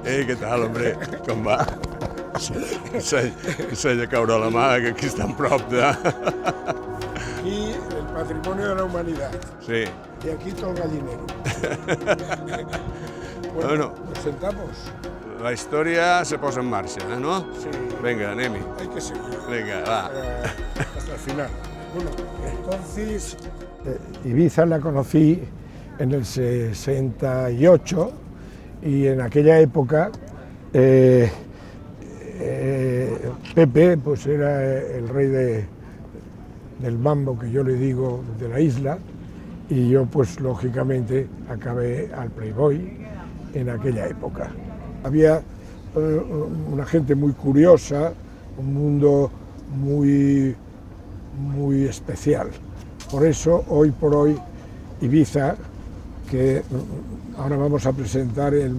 Què tal, hombre? Com va? Ensenya a caure la mà, que aquí està prop de... Aquí el patrimonio de la humanidad. Sí. Y aquí todo el gallinero. Bueno, ¿nos sentamos? La història se posa en marxa, no? Sí. Venga, anem-hi. Hay que seguir. Venga, va. Hasta el final. Bueno, entonces Ibiza la conocí en el 68 y en aquella época Pepe pues era el rey del mambo, que yo le digo, de la isla, y yo pues lógicamente acabé al Playboy en aquella época. Había una gente muy curiosa, un mundo muy especial. Por eso, hoy por hoy, Ibiza, que ahora vamos a presentar el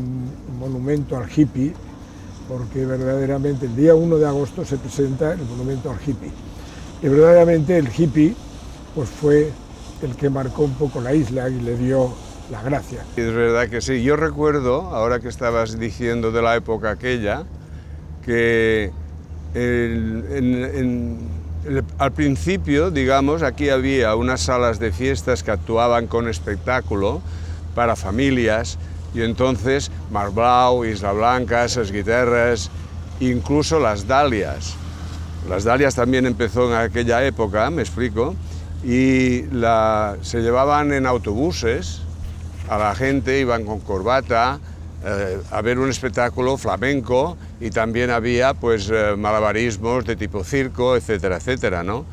monumento al hippie, porque verdaderamente el día 1 de agosto se presenta el monumento al hippie. Y verdaderamente el hippie pues fue el que marcó un poco la isla y le dio la gracia. Es verdad que sí. Yo recuerdo, ahora que estabas diciendo de la época aquella, que al principio, digamos, aquí había unas salas de fiestas que actuaban con espectáculo para familias, y entonces Mar Blau, Isla Blanca, esas guitarras, incluso las Dalias. Las Dalias también empezó en aquella época, me explico, y se llevaban en autobuses a la gente, iban con corbata a ver un espectáculo flamenco, y también había pues malabarismos de tipo circo, etcétera, etcétera, ¿no?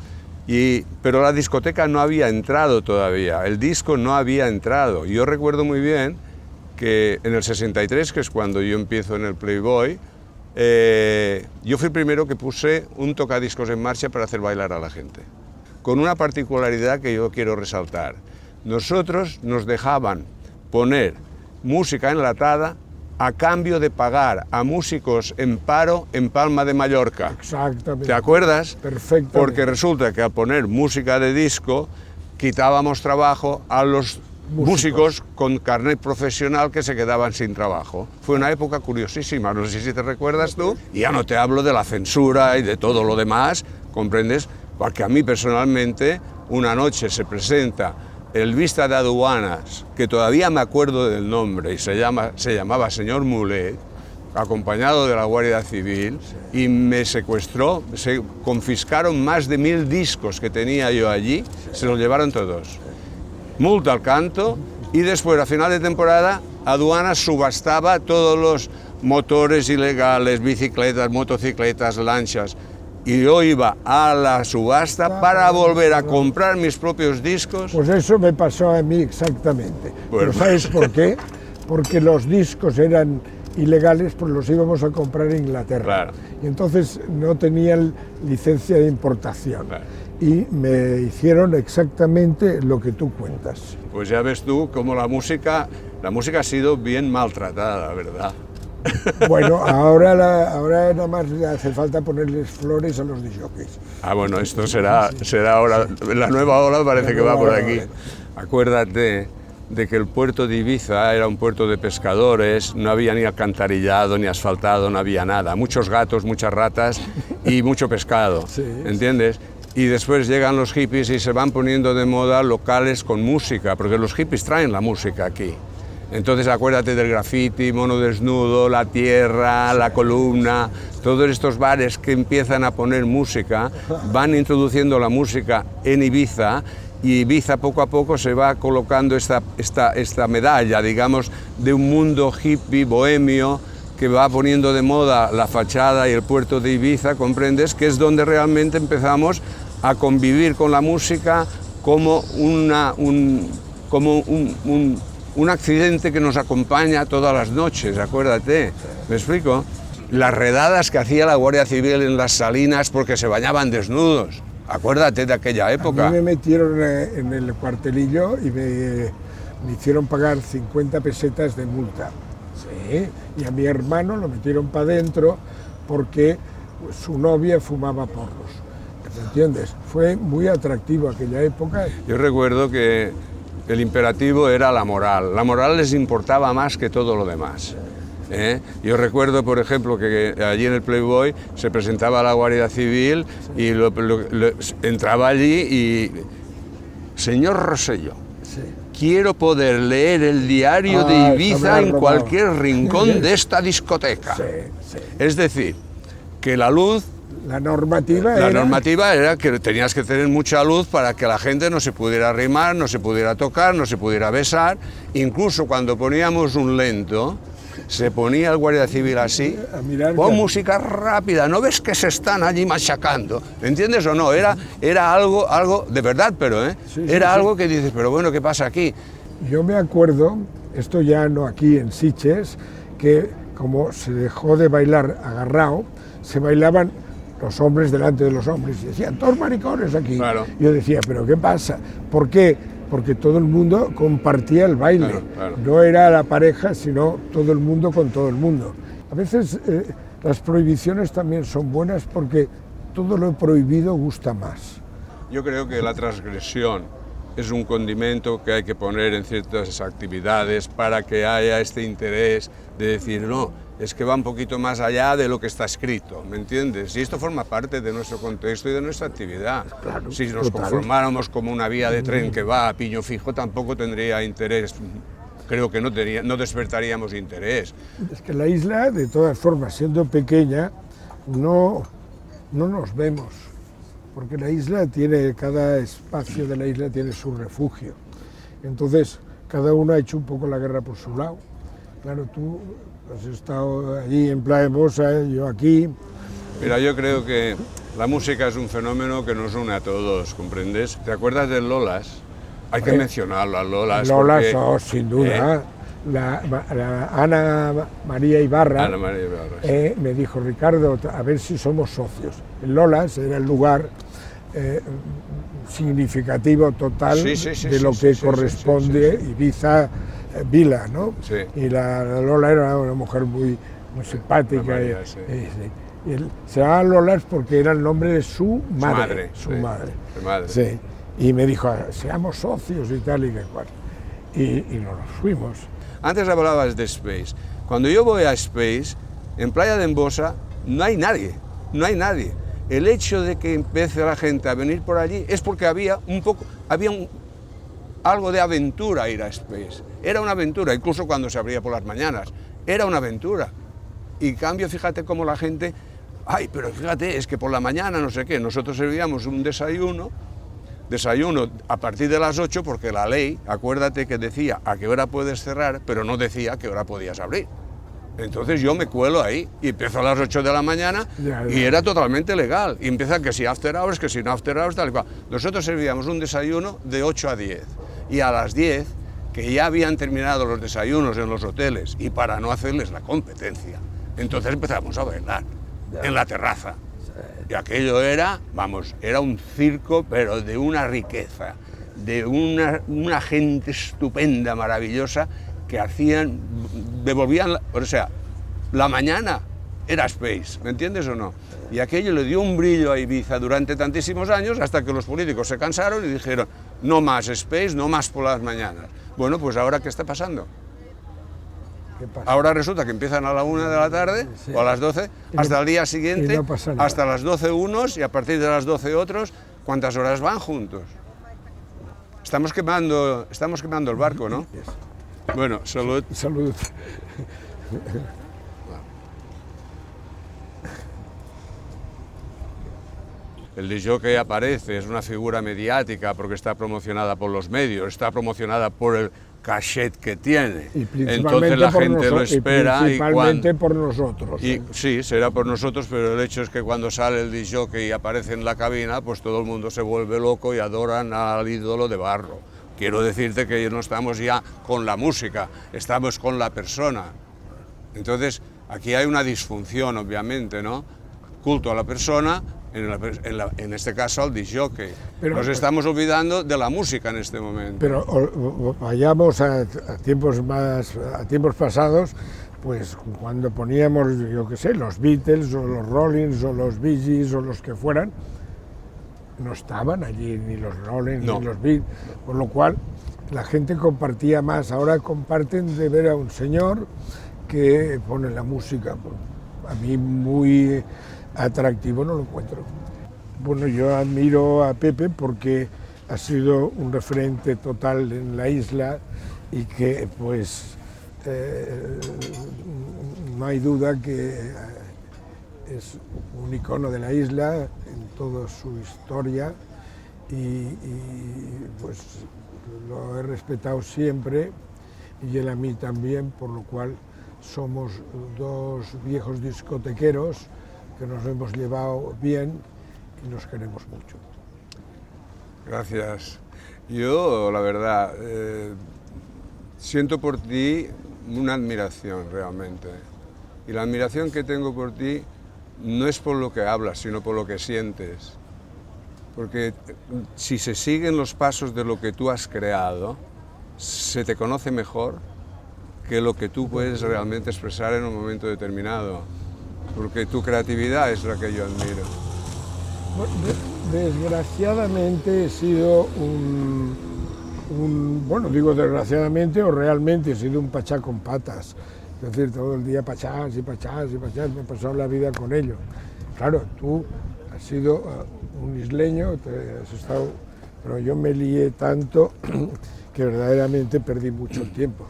Pero la discoteca no había entrado todavía, el disco no había entrado. Yo recuerdo muy bien que en el 63, que es cuando yo empiezo en el Playboy, yo fui el primero que puse un tocadiscos en marcha para hacer bailar a la gente, con una particularidad que yo quiero resaltar. Nosotros nos dejaban poner música enlatada a cambio de pagar a músicos en paro en Palma de Mallorca. Exactamente. ¿Te acuerdas? Perfectamente. Porque resulta que al poner música de disco quitábamos trabajo a los músicos con carnet profesional que se quedaban sin trabajo. Fue una época curiosísima, no sé si te recuerdas tú. Y ya no te hablo de la censura y de todo lo demás, ¿comprendes? Porque a mí personalmente una noche se presenta el vista de aduanas, que todavía me acuerdo del nombre, y se llamaba señor Mulet, acompañado de la Guardia Civil, y me secuestró, se confiscaron más de 1000 discos que tenía yo allí, se los llevaron todos. Multa al canto, y después, a final de temporada, aduanas subastaba todos los motores ilegales, bicicletas, motocicletas, lanchas, y yo iba a la subasta para volver a comprar mis propios discos. Pues eso me pasó a mí exactamente. Bueno. Pero ¿sabes por qué? Porque los discos eran ilegales, pues los íbamos a comprar en Inglaterra. Claro. Y entonces no tenían licencia de importación. Claro. Y me hicieron exactamente lo que tú cuentas. Pues ya ves tú cómo la música ha sido bien maltratada, ¿verdad? Bueno, ahora nada más hace falta ponerles flores a los disjockeys. Ah, bueno, esto será ahora, la nueva ola parece que va por aquí. Acuérdate de que el puerto de Ibiza era un puerto de pescadores, no había ni alcantarillado, ni asfaltado, no había nada. Muchos gatos, muchas ratas y mucho pescado, Sí. ¿Entiendes? Y después llegan los hippies y se van poniendo de moda locales con música, porque los hippies traen la música aquí. Entonces acuérdate del graffiti, Mono Desnudo, La Tierra, La Columna, todos estos bares que empiezan a poner música, van introduciendo la música en Ibiza, y Ibiza poco a poco se va colocando esta medalla, digamos, de un mundo hippie, bohemio, que va poniendo de moda la fachada y el puerto de Ibiza, ¿comprendes? Que es donde realmente empezamos a convivir con la música como un accidente que nos acompaña todas las noches, acuérdate, ¿me explico? Las redadas que hacía la Guardia Civil en las salinas porque se bañaban desnudos, acuérdate de aquella época. A mí me metieron en el cuartelillo y me hicieron pagar 50 pesetas de multa. Sí, y a mi hermano lo metieron para adentro porque su novia fumaba porros. ¿Me entiendes? Fue muy atractivo aquella época. Yo recuerdo que el imperativo era la moral. La moral les importaba más que todo lo demás. Yo recuerdo, por ejemplo, que allí en el Playboy se presentaba la Guardia Civil y entraba allí y... Señor Rosselló, Sí. quiero poder leer el diario de Ibiza en cualquier rincón de esta discoteca. Sí, sí. Es decir, que la luz... La normativa era que tenías que tener mucha luz para que la gente no se pudiera arrimar, no se pudiera tocar, no se pudiera besar. Incluso cuando poníamos un lento, se ponía el guardia civil así, pon música rápida, ¿no ves que se están allí machacando? ¿Entiendes o no? Era algo de verdad, pero era algo que dices, pero bueno, ¿qué pasa aquí? Yo me acuerdo, esto ya no aquí en Sitges, que como se dejó de bailar agarrado, se bailaban los hombres delante de los hombres y decían, todos maricones aquí. Claro. Yo decía, ¿pero qué pasa? ¿Por qué? Porque todo el mundo compartía el baile. Claro, claro. No era la pareja, sino todo el mundo con todo el mundo. A veces las prohibiciones también son buenas porque todo lo prohibido gusta más. Yo creo que la transgresión es un condimento que hay que poner en ciertas actividades para que haya este interés de decir, no, es que va un poquito más allá de lo que está escrito, ¿me entiendes? Y esto forma parte de nuestro contexto y de nuestra actividad. Claro, si nos conformáramos como una vía de tren que va a piño fijo, tampoco tendría interés. Creo que no despertaríamos interés. Es que la isla, de todas formas, siendo pequeña, no nos vemos, porque la isla tiene, cada espacio de la isla tiene su refugio. Entonces, cada uno ha hecho un poco la guerra por su lado. Claro, tú has estado allí en Playa Hermosa, yo aquí. Mira, yo creo que la música es un fenómeno que nos une a todos, ¿comprendes? ¿Te acuerdas del Lolas? Hay que mencionarlo, al Lolas. Lolas, porque, sin duda. La Ana María Ibarra, me dijo, Ricardo, a ver si somos socios. El Lolas era el lugar significativo total de lo que corresponde Ibiza Vila, ¿no? Sí. Y la Lola era una mujer muy simpática. María, se llamaba Lolas porque era el nombre de su madre. Su madre. Sí. Y me dijo, seamos socios y tal y que cual. Y nos fuimos. Antes hablabas de Space. Cuando yo voy a Space, en Playa de Embosa, no hay nadie. El hecho de que empiece la gente a venir por allí es porque había algo de aventura ir a Space. Era una aventura, incluso cuando se abría por las mañanas. Era una aventura. Y en cambio, fíjate cómo la gente... Ay, pero fíjate, es que por la mañana no sé qué. Nosotros servíamos un desayuno a partir de las 8, porque la ley, acuérdate que decía a qué hora puedes cerrar, pero no decía a qué hora podías abrir. Entonces yo me cuelo ahí y empiezo a las 8 de la mañana y era totalmente legal. Y empieza que si after hours, que si no after hours, tal y cual. Nosotros servíamos un desayuno de 8 a 10 y a las 10, que ya habían terminado los desayunos en los hoteles y para no hacerles la competencia, entonces empezamos a bailar en la terraza. Y aquello era un circo, pero de una riqueza, de una gente estupenda, maravillosa, que devolvían, o sea, la mañana era Space, ¿me entiendes o no? Y aquello le dio un brillo a Ibiza durante tantísimos años, hasta que los políticos se cansaron y dijeron, no más Space, no más por las mañanas. Bueno, pues ahora, ¿qué está pasando? Ahora resulta que empiezan a la 1 de la tarde o a las 12, hasta el día siguiente, hasta las 12 unos y a partir de las 12 otros. ¿Cuántas horas van juntos? Estamos quemando el barco, ¿no? Bueno, salud. Salud. El disjockey aparece, es una figura mediática porque está promocionada por los medios, está promocionada por el cachet que tiene. Entonces la gente lo espera. Principalmente por nosotros. Sí, será por nosotros, pero el hecho es que cuando sale el disjockey y aparece en la cabina, pues todo el mundo se vuelve loco y adoran al ídolo de barro. Quiero decirte que no estamos ya con la música, estamos con la persona. Entonces, aquí hay una disfunción, obviamente, ¿no? Culto a la persona, en este caso al disjockey. Nos estamos olvidando de la música en este momento. Pero vayamos a tiempos pasados, pues cuando poníamos, yo qué sé, los Beatles o los Rollins o los Bee Gees o los que fueran, no estaban allí ni los Rollins ni los Beatles, por lo cual la gente compartía más. Ahora comparten de ver a un señor que ponen la música. A mí muy atractivo no lo encuentro. Bueno, yo admiro a Pepe porque ha sido un referente total en la isla y que pues no hay duda que es un icono de la isla en toda su historia y pues lo he respetado siempre y él a mí también, por lo cual somos dos viejos discotequeros que nos hemos llevado bien y nos queremos mucho. Gracias. Yo, la verdad, siento por ti una admiración realmente. Y la admiración que tengo por ti no es por lo que hablas, sino por lo que sientes. Porque si se siguen los pasos de lo que tú has creado, se te conoce mejor que lo que tú puedes realmente expresar en un momento determinado. Porque tu creatividad es la que yo admiro. Desgraciadamente he sido bueno, digo desgraciadamente o realmente he sido un pachá con patas. Es decir, todo el día pachás y pachás y pachás, me he pasado la vida con ello. Claro, tú has sido un isleño, has estado, pero yo me lié tanto que verdaderamente perdí mucho tiempo.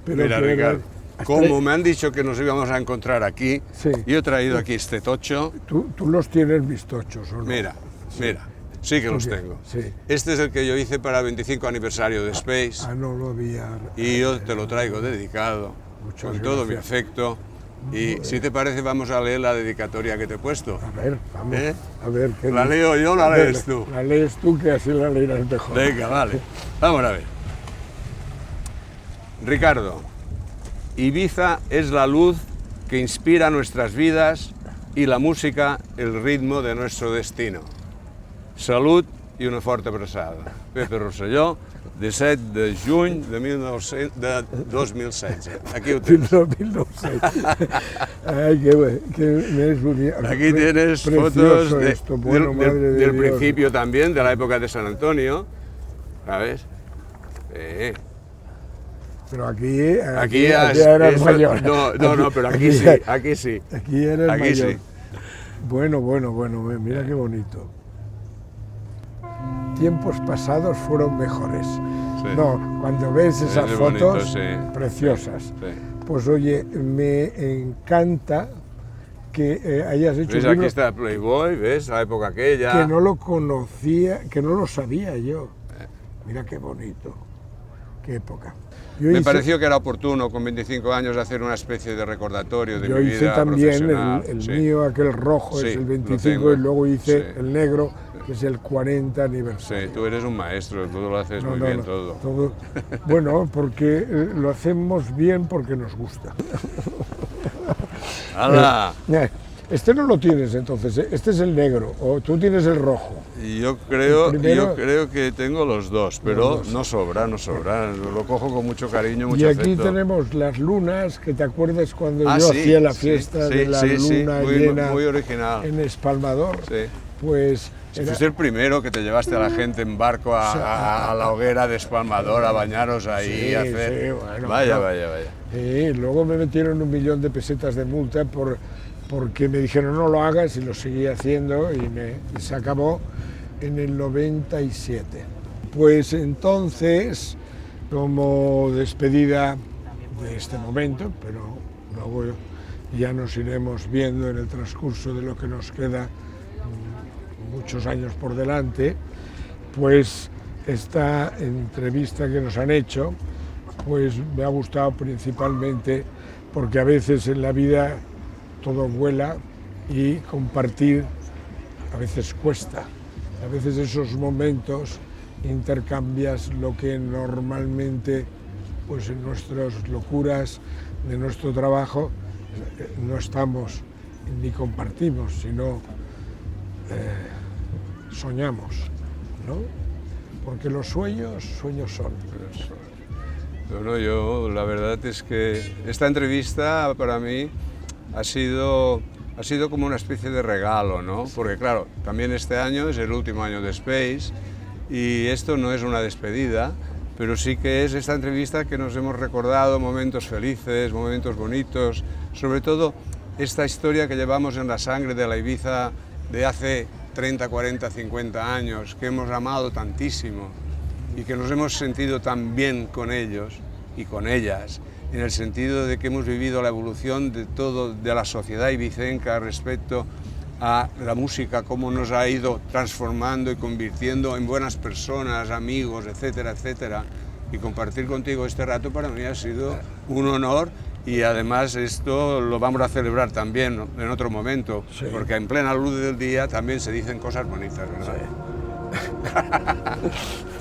Pero mira, Ricardo, como me han dicho que nos íbamos a encontrar aquí, sí, yo he traído aquí este tocho. Tú los tienes vistochos, ¿o no? Mira, sí. Mira, sí que los tengo. Sí. Este es el que yo hice para el 25 aniversario de Space. No lo había. Y yo te lo traigo dedicado, con todo mi afecto. Y si te parece, vamos a leer la dedicatoria que te he puesto. A ver, vamos. A ver, ¿qué ¿La leo yo o la lees tú? La lees tú, que así la leerás mejor. Venga, vale. Vamos a ver. Ricardo, Ibiza es la luz que inspira nuestras vidas y la música el ritmo de nuestro destino. Salut i una forta abraçada. Pepe Rosselló, 17 de juny de 2016. Aquí ho tens. 2016. Ay, qué mes bonito. Aquí tienes fotos del principio también, de la época de San Antonio. ¿Sabes? Pero aquí ya eras mayor. No, pero aquí sí. Aquí eres mayor. Sí. Bueno, mira qué bonito. Tiempos pasados fueron mejores. Sí. No, cuando ves esas fotos, bonito, preciosas. Sí. Pues oye, me encanta que hayas hecho un libro. Aquí está Playboy, ¿ves? La época aquella. Que no lo conocía, que no lo sabía yo. Mira qué bonito, qué época. Me pareció que era oportuno, con 25 años, hacer una especie de recordatorio de mi vida. Yo hice también profesional. el mío, aquel rojo, es el 25, y luego hice el negro, que es el 40 aniversario. Sí, tú eres un maestro, tú lo haces muy bien todo. Bueno, porque lo hacemos bien porque nos gusta. ¡Hala! Este no lo tienes entonces, este es el negro, o tú tienes el rojo. Yo creo que tengo los dos, pero no sobra, lo cojo con mucho cariño, mucho afecto. Y aquí tenemos las lunas, que te acuerdas cuando yo hacía la fiesta de la luna llena muy original. En Espalmador. Sí. Pues fuiste el primero que te llevaste a la gente en barco a la hoguera de Espalmador, a bañaros ahí, a hacer... Sí, bueno, vaya. Sí, luego me metieron 1 millón de pesetas de multa porque me dijeron no lo hagas y lo seguí haciendo y se acabó en el 97. Pues entonces, como despedida de este momento, pero luego ya nos iremos viendo en el transcurso de lo que nos queda muchos años por delante, pues esta entrevista que nos han hecho, pues me ha gustado principalmente porque a veces en la vida todo vuela y compartir a veces cuesta. A veces esos momentos intercambias lo que normalmente, pues en nuestras locuras de nuestro trabajo, no estamos ni compartimos, sino soñamos, ¿no? Porque los sueños son. Bueno, yo la verdad es que esta entrevista para mí ha sido como una especie de regalo, ¿no? Porque claro, también este año es el último año de Space y esto no es una despedida, pero sí que es esta entrevista que nos hemos recordado momentos felices, momentos bonitos, sobre todo esta historia que llevamos en la sangre de la Ibiza de hace 30, 40, 50 años, que hemos amado tantísimo y que nos hemos sentido tan bien con ellos y con ellas, en el sentido de que hemos vivido la evolución de todo, de la sociedad ibicenca respecto a la música, cómo nos ha ido transformando y convirtiendo en buenas personas, amigos, etcétera, etcétera. Y compartir contigo este rato para mí ha sido un honor, y además esto lo vamos a celebrar también en otro momento, sí, porque en plena luz del día también se dicen cosas bonitas, ¿verdad? Sí.